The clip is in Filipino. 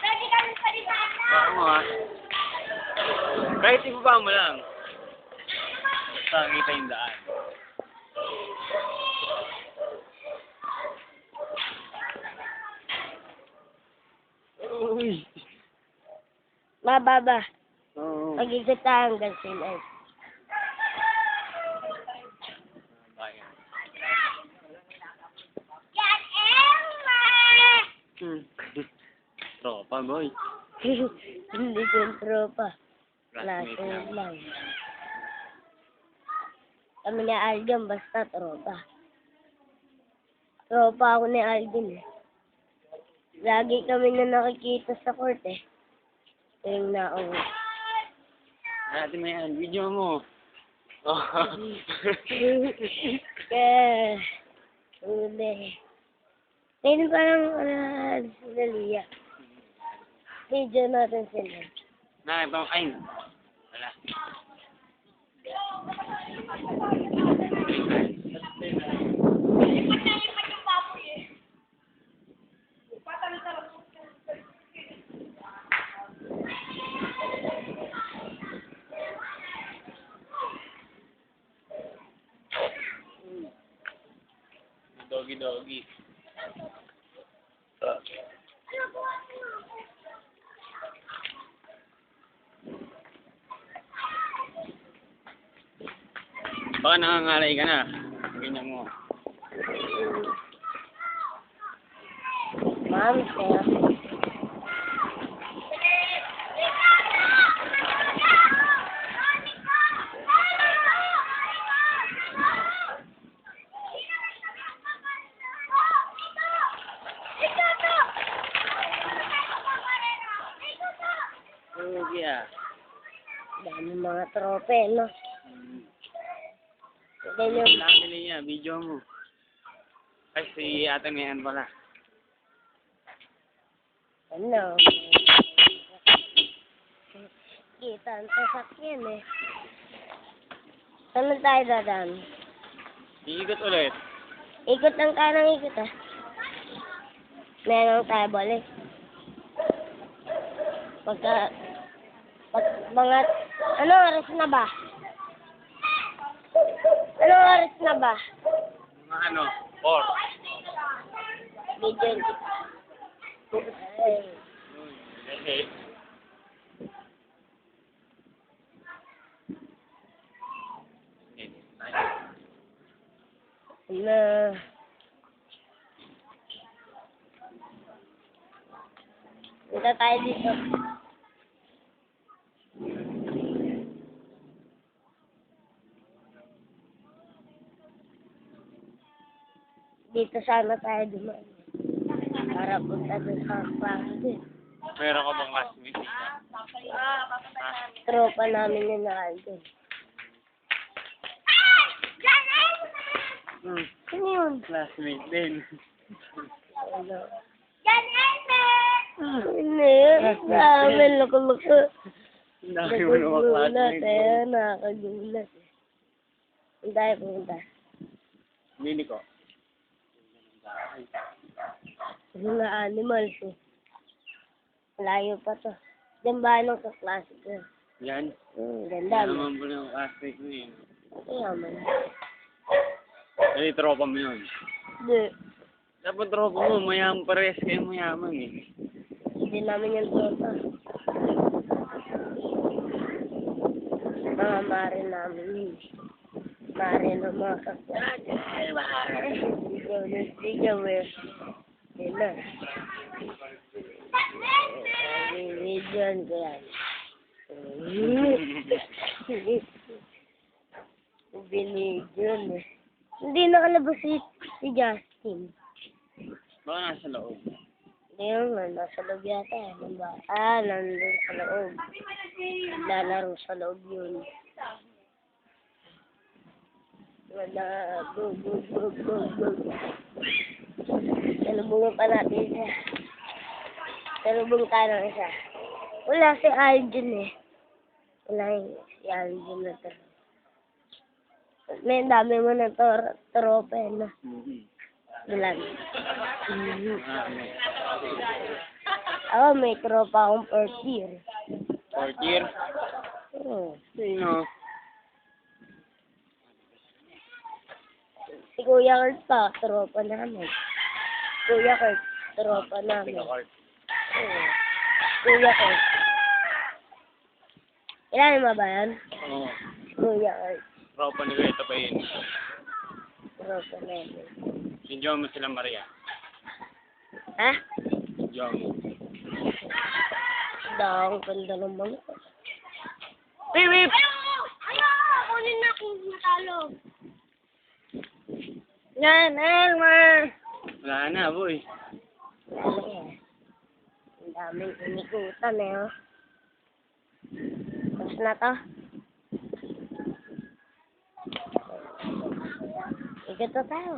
Lagi kami palibana. Baka mo ha. Kahit ibaba mo lang. Basta kita yung daan. Uy. Mababa. Oo. Mag-ikot tayo hanggang sila. Yan, Emma! Tropa, boy. Hindi yung tropa. Classmate Klase lang. lang. Kami ni Alden, basta tropa. Tropa ako ni Alden eh. Lagi kami na nakikita sa court eh. Tuwing nauwi. Ate mo yan, video mo. Oh. Kaya, uli. Ngayon parang, sila Lia. Video natin sila. Nakita mo, ay. Wala. Doggy. Baka nangangalay ka na. Ganyan mo. Ma'am, sir. Okay ah. Dami mga trope, no? Ganyan. Nakakili niya, video mo. Ay, si ate Mayan pala. Ano? Kita ang sasakyan eh. Saan tayo dadaan? Iikot ulit. Ikot ng kanang ikot ah. Meron tayo balik. Mga, ano oras na ba? Ano oras na ba? Mga ano? 4. Video. Ay. Okay. Na. Punta tayo dito. Dito sana tayo dumaan. Para punta doon sa klase. Meron ka bang classmate? Tropa namin yung nandun. Sino yun? Classmate din. Ano? Hindi. Namin lako-lako. Ang dami mo naman Nakagulat classmate. eh. Nakagulat. Saan tayo pumunta? Mini ko. Mga animals eh. Layo pa to. Diyan ba nung kaklase ko? Yan. Ganda. Yan naman po yung classmate mo yun. Yaman. Ay, tropa mo yun. Hindi. Dapat tropa mo, mayaman pares kayo mayaman eh. Hindi namin yung tropa. Mga mare namin yun. Mare ng mga kaklase. Ay, mare. Sigaw eh. Yun na. Religion ko yan. Religion eh. Hindi nakalabas si Justin. Baka nasa loob. Hindi naman, nasa loob yata eh. Nandun sa loob. Lalaro sa loob yun. Wala, bug. Salubungan pa natin siya. Salubong tayo ng isa. Wala si Alden eh. Wala si Alden na to. May dami mo na tropa eh, no? Wala. Ako, may tropa akong first year. Fourth year. Oo. Sino? Si Kuya Kurt pa, tropa namin. Kuya Kurt, tropa namin. Tika Kurt. Oo. Kuya Kurt. Ilan mo ba yan? Oo. Kuya Kurt, Tropa ni Kuya pa yun. tropa namin. Si Jomo sila Maria. Ha? Jomo. Daang ganda naman. Wip, wip! Kunin na kung matalo. Yan, Elmer! Wala na, boy. Ano yan? Ang daming inikutan eh, oh. Tapos na to. Ikot na tayo.